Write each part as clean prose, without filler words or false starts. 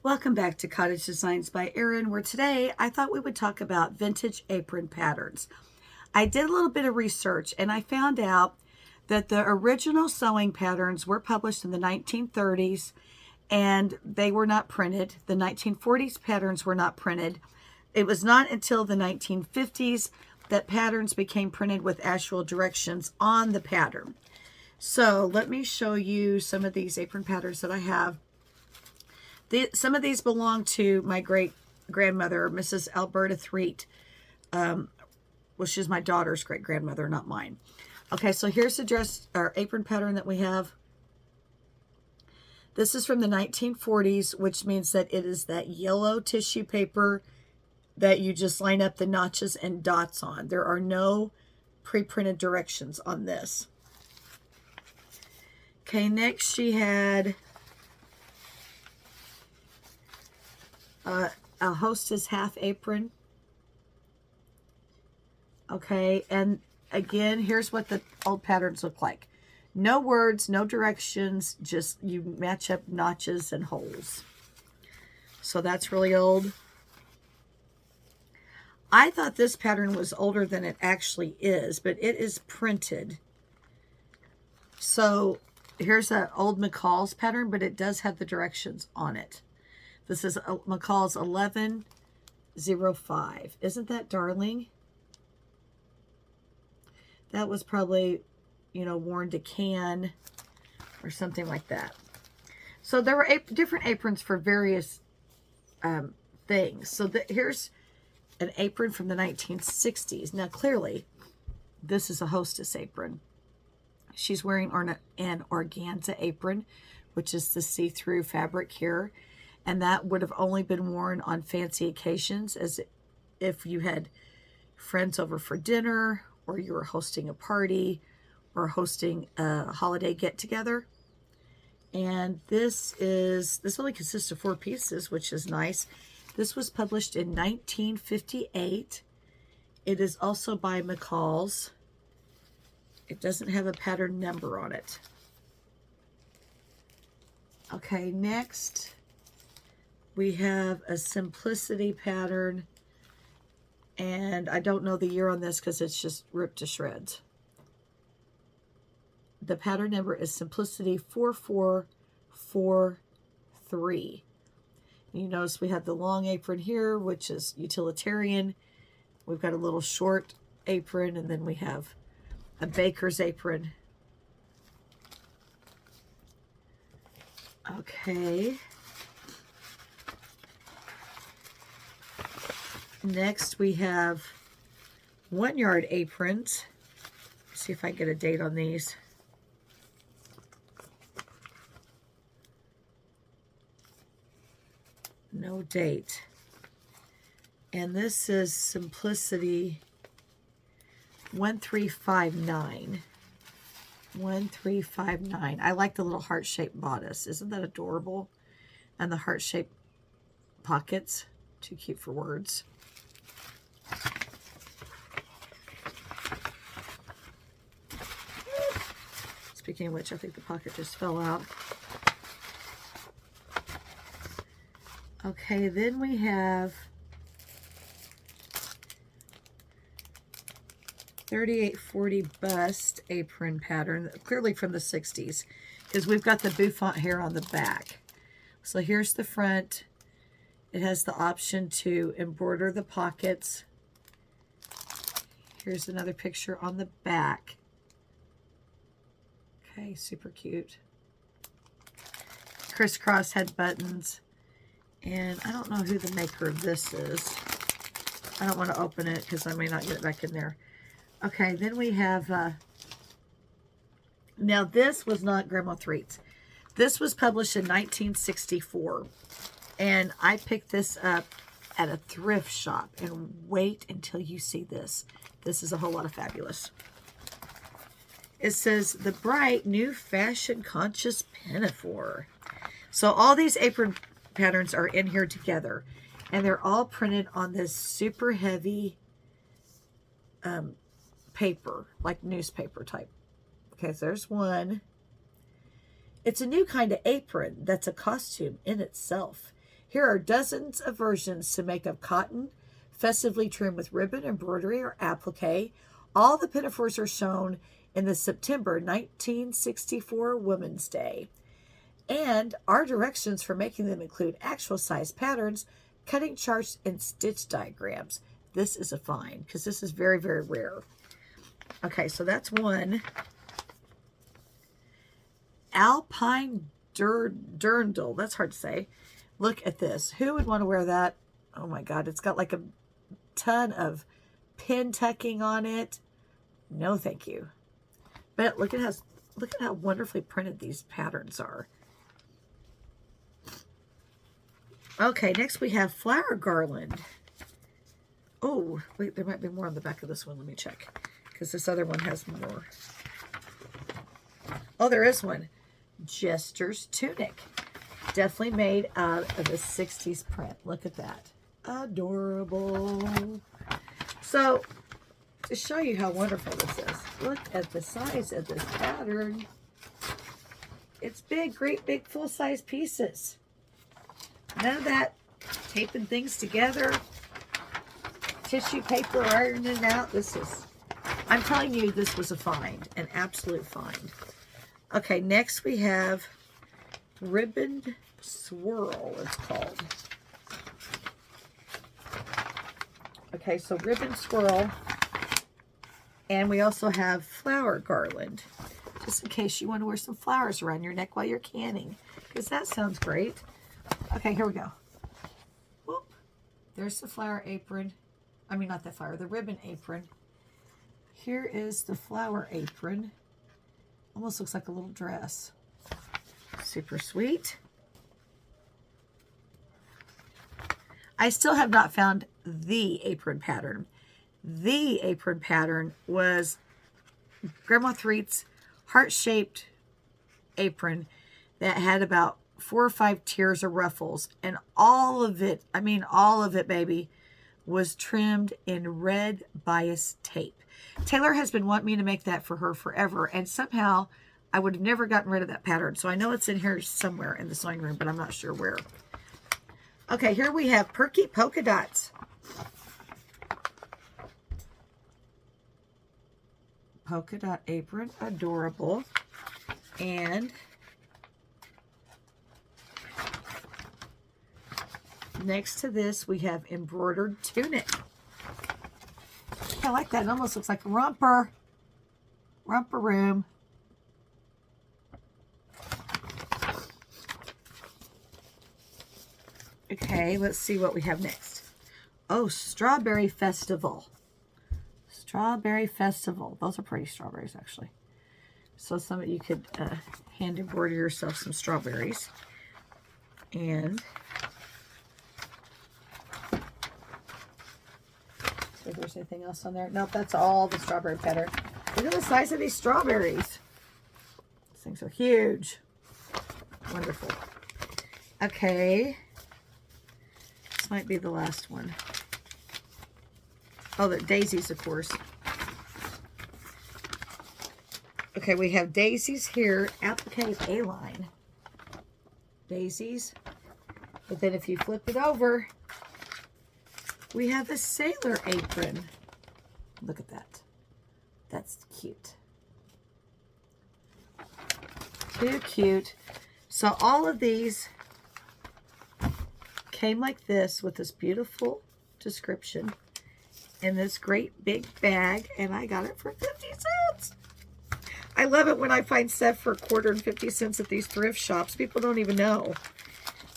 Welcome back to Cottage Designs by Erin, where today I thought we would talk about vintage apron patterns. I did a little bit of research and I found out that the original sewing patterns were published in the 1930s and they were not printed. The 1940s patterns were not printed. It was not until the 1950s that patterns became printed with actual directions on the pattern. So let me show you some of these apron patterns that I have. Some of these belong to my great-grandmother, Mrs. Alberta Threet. Well, she's my daughter's great-grandmother, not mine. Okay, so here's the dress or apron pattern that we have. This is from the 1940s, which means that it is that yellow tissue paper that you just line up the notches and dots on. There are no pre-printed directions on this. Okay, next she had a hostess half apron. Okay, and again, here's what the old patterns look like. No words, no directions, just you match up notches and holes. So that's really old. I thought this pattern was older than it actually is, but it is printed. So here's that old McCall's pattern, but it does have the directions on it. This is McCall's 1105. Isn't that darling? That was probably, worn to can or something like that. So there were different aprons for various things. So here's an apron from the 1960s. Now, clearly, this is a hostess apron. She's wearing an organza apron, which is the see-through fabric here. And that would have only been worn on fancy occasions, as if you had friends over for dinner, or you were hosting a party, or hosting a holiday get-together. And this only consists of 4 pieces, which is nice. This was published in 1958. It is also by McCall's. It doesn't have a pattern number on it. Okay, next we have a simplicity pattern, and I don't know the year on this because it's just ripped to shreds. The pattern number is Simplicity 4443. You notice we have the long apron here, which is utilitarian. We've got a little short apron, and then we have a baker's apron. Okay. Next, we have 1-yard aprons. Let's see if I can get a date on these. No date. And this is Simplicity 1359. 1359. I like the little heart-shaped bodice. Isn't that adorable? And the heart-shaped pockets. Too cute for words. Speaking of which, I think the pocket just fell out. Okay, then we have 3840 bust apron pattern, clearly from the 60s, because we've got the bouffant hair on the back. So here's the front. It has the option to embroider the pockets. Here's another picture on the back. Okay, super cute. Crisscross head buttons. And I don't know who the maker of this is. I don't want to open it because I may not get it back in there. Okay, then we have, now this was not Grandma Threet's. This was published in 1964. And I picked this up at a thrift shop. And wait until you see this. This is a whole lot of fabulous. It says, the bright new fashion conscious pinafore. So all these apron patterns are in here together. And they're all printed on this super heavy paper, like newspaper type. Okay, so there's one. It's a new kind of apron that's a costume in itself. Here are dozens of versions to make of cotton, festively trimmed with ribbon, embroidery, or applique. All the pinafores are shown in the September 1964 Women's Day. And our directions for making them include actual size patterns, cutting charts, and stitch diagrams. This is a find because this is very, very rare. Okay, so that's one. Alpine dirndl. That's hard to say. Look at this. Who would want to wear that? Oh my God, it's got like a ton of pin tucking on it. No, thank you. But look at how wonderfully printed these patterns are. Okay, next we have flower garland. Oh, wait, there might be more on the back of this one. Let me check, because this other one has more. Oh, there is one. Jester's tunic. Definitely made out of a 60s print. Look at that. Adorable. So, to show you how wonderful this is, look at the size of this pattern. It's big, great big full-size pieces. None of that taping things together, tissue paper, ironing it out. I'm telling you, this was a find, an absolute find. Okay, next we have ribbon swirl, it's called. Okay, so ribbon swirl. And we also have flower garland, just in case you want to wear some flowers around your neck while you're canning, because that sounds great. Okay, here we go. Whoop. There's the flower apron. I mean, not the flower, the ribbon apron. Here is the flower apron. Almost looks like a little dress. Super sweet. I still have not found the apron pattern. The apron pattern was Grandma Threet's heart-shaped apron that had about 4 or 5 tiers of ruffles, and all of it, I mean all of it, baby, was trimmed in red bias tape. Taylor has been wanting me to make that for her forever, and somehow I would have never gotten rid of that pattern. So I know it's in here somewhere in the sewing room, but I'm not sure where. Okay, here we have Perky Polka Dots. Polka dot apron, adorable. And next to this, we have embroidered tunic. I like that. It almost looks like a romper. Romper room. Okay, let's see what we have next. Oh, Strawberry Festival. Strawberry Festival. Those are pretty strawberries, actually. So you could hand embroider yourself some strawberries. And see if there's anything else on there. Nope, that's all the strawberry pattern. Look at the size of these strawberries. These things are huge. Wonderful. Okay. This might be the last one. Oh, the daisies, of course. Okay, we have daisies here. Applique A-line. Daisies. But then if you flip it over, we have a sailor apron. Look at that. That's cute. Too cute. So all of these came like this with this beautiful description in this great big bag, and I got it for 50 cents. I love it when I find stuff for $1.50 and 50 cents at these thrift shops. People don't even know.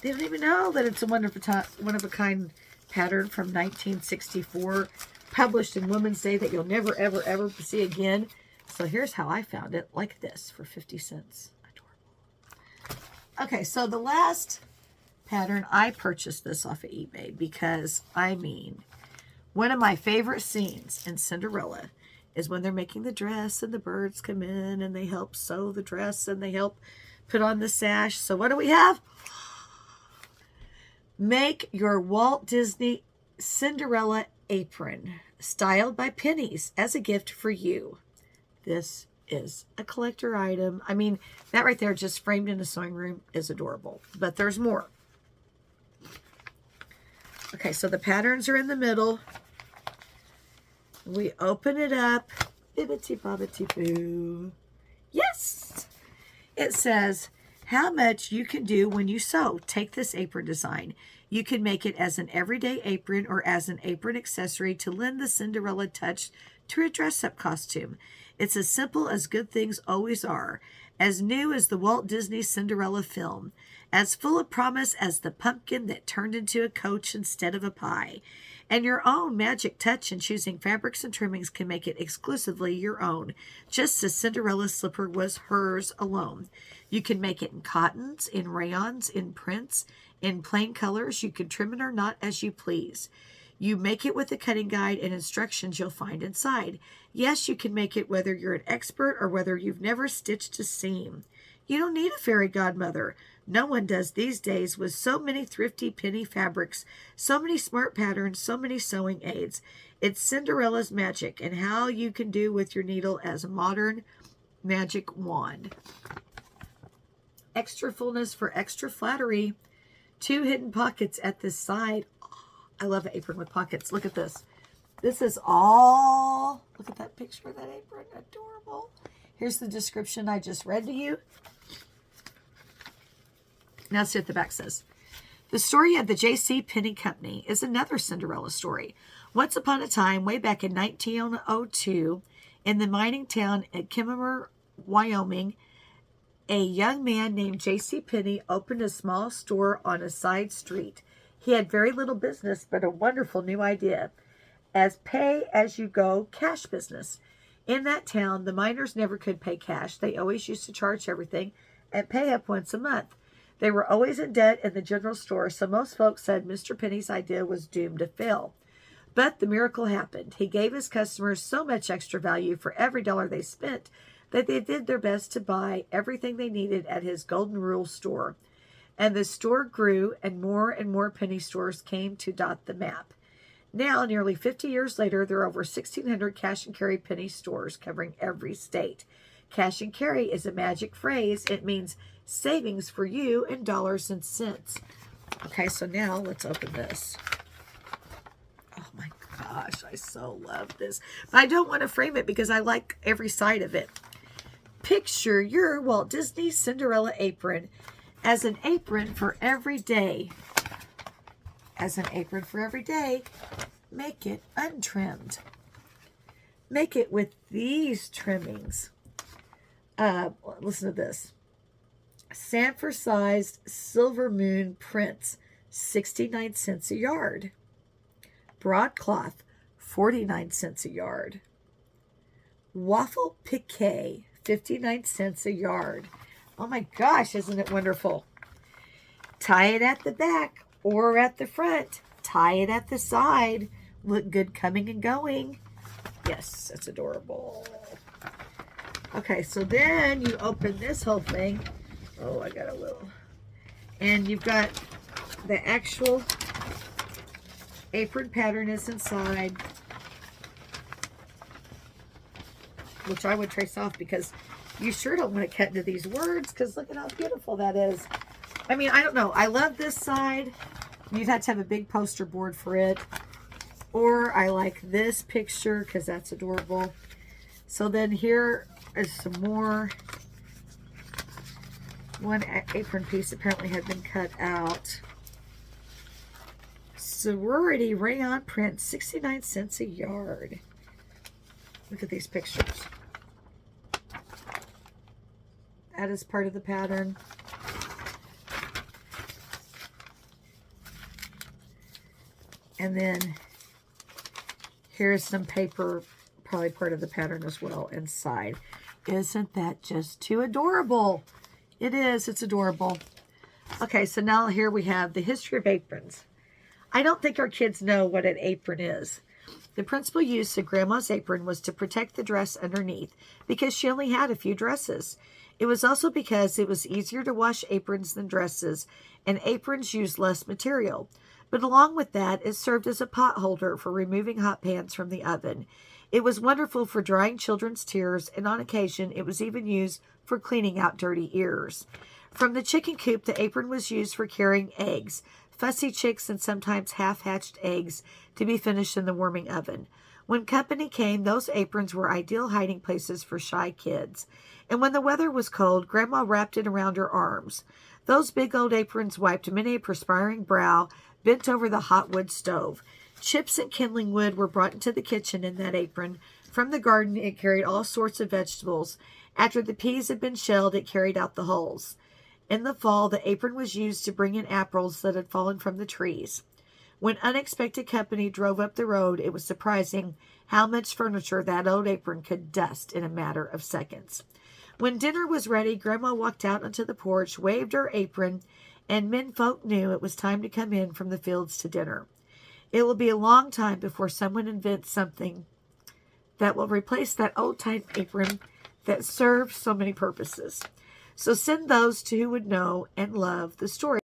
They don't even know that it's a one-of-a-kind pattern from 1964, published in Women's Day that you'll never, ever, ever see again. So here's how I found it, like this, for 50 cents. Adorable. Okay, so the last pattern, I purchased this off of eBay because, I mean, one of my favorite scenes in Cinderella is when they're making the dress and the birds come in and they help sew the dress and they help put on the sash. So what do we have? Make your Walt Disney Cinderella apron, styled by Pennies, as a gift for you. This is a collector item. I mean, that right there, just framed in the sewing room, is adorable. But there's more. Okay, so the patterns are in the middle. We open it up. Bibbity bobbity boo. Yes! It says, how much you can do when you sew. Take this apron design. You can make it as an everyday apron or as an apron accessory to lend the Cinderella touch to a dress-up costume. It's as simple as good things always are. As new as the Walt Disney Cinderella film. As full of promise as the pumpkin that turned into a coach instead of a pie. And your own magic touch in choosing fabrics and trimmings can make it exclusively your own, just as Cinderella's slipper was hers alone. You can make it in cottons, in rayons, in prints, in plain colors. You can trim it or not as you please. You make it with a cutting guide and instructions you'll find inside. Yes, you can make it whether you're an expert or whether you've never stitched a seam. You don't need a fairy godmother. No one does these days with so many thrifty penny fabrics, so many smart patterns, so many sewing aids. It's Cinderella's magic and how you can do with your needle as a modern magic wand. Extra fullness for extra flattery. 2 hidden pockets at this side. Oh, I love an apron with pockets. Look at this. This is all, look at that picture of that apron. Adorable. Here's the description I just read to you. Now see what the back says. The story of the J.C. Penney Company is another Cinderella story. Once upon a time, way back in 1902, in the mining town at Kimmerer, Wyoming, a young man named J.C. Penney opened a small store on a side street. He had very little business, but a wonderful new idea. As pay-as-you-go cash business. In that town, the miners never could pay cash. They always used to charge everything and pay up once a month. They were always in debt in the general store, so most folks said Mr. Penny's idea was doomed to fail. But the miracle happened. He gave his customers so much extra value for every dollar they spent that they did their best to buy everything they needed at his Golden Rule store. And the store grew, and more penny stores came to dot the map. Now, nearly 50 years later, there are over 1,600 cash and carry penny stores covering every state. Cash and carry is a magic phrase. It means savings for you in dollars and cents. Okay, so now let's open this. Oh my gosh, I so love this. But I don't want to frame it because I like every side of it. Picture your Walt Disney Cinderella apron as an apron for every day. As an apron for every day, make it untrimmed. Make it with these trimmings. Listen to this. Sanford-sized silver moon prints, 69 cents a yard. Broadcloth, 49 cents a yard. Waffle piqué, 59 cents a yard. Oh my gosh, isn't it wonderful? Tie it at the back or at the front. Tie it at the side. Look good coming and going. Yes, that's adorable. Okay, so then you open this whole thing. Oh, I got a little. And you've got the actual apron pattern is inside, which I would trace off because you sure don't want to cut into these words because look at how beautiful that is. I mean, I don't know. I love this side. You'd have to have a big poster board for it. Or I like this picture because that's adorable. So then here is some more. One apron piece apparently had been cut out. Sorority rayon print, 69 cents a yard. Look at these pictures. That is part of the pattern. And then here's some paper, probably part of the pattern as well inside. Isn't that just too adorable? It is. It's adorable. Okay, so now here we have the history of aprons. I don't think our kids know what an apron is. The principal use of Grandma's apron was to protect the dress underneath because she only had a few dresses. It was also because it was easier to wash aprons than dresses, and aprons used less material. But along with that, it served as a pot holder for removing hot pans from the oven. It was wonderful for drying children's tears, and on occasion, it was even used for cleaning out dirty ears. From the chicken coop, the apron was used for carrying eggs. fussy chicks, and sometimes half-hatched eggs to be finished in the warming oven. When company came, those aprons were ideal hiding places for shy kids. And when the weather was cold, Grandma wrapped it around her arms. Those big old aprons wiped many a perspiring brow bent over the hot wood stove. Chips and kindling wood were brought into the kitchen in that apron. From the garden, it carried all sorts of vegetables. After the peas had been shelled, it carried out the hulls. In the fall, the apron was used to bring in apples that had fallen from the trees. When unexpected company drove up the road, it was surprising how much furniture that old apron could dust in a matter of seconds. When dinner was ready, Grandma walked out onto the porch, waved her apron, and menfolk knew it was time to come in from the fields to dinner. It will be a long time before someone invents something that will replace that old-time apron that served so many purposes. So send those to who would know and love the story.